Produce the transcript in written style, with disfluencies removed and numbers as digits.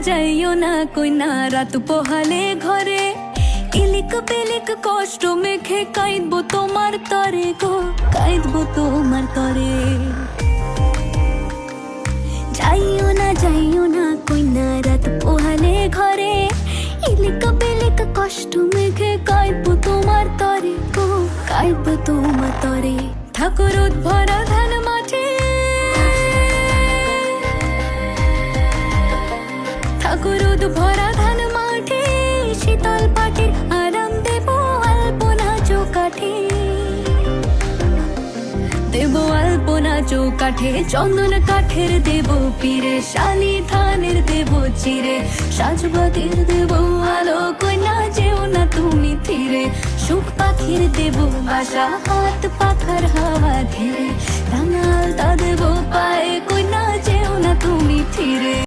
যাইও না কইনা রাত পোহালে ঘরে ইলিক পিলিক কষ্ট মেখে কাইদবো তোমার তরে গো কাইদবো তোমার তরে যাইও না কইনা রাত পোহালে ঘরে ইলিক পিলিক কষ্ট মেখে কাইদবো তোমার তরে গো কাইদবো তোমার তরে ঠাকুর ভরা ধান মাঠে ঠাকুর ভরা ধান মাঠে শীতল পাটির আরাম দেব আলপনা চৌকাঠে দেব আলপনা চৌকাঠে চন্দন কাঠের দেব পীরে শালি ধানের দেব চিরে সাজবাতির দেব আলো কইনা যেও না তুমি ফিরে সুখ পাখির দেব বাসা হাত পাখার হাওয়া ধীরে রাঙাল তা দেব পায়ে কইনা যেও না তুমি ফিরে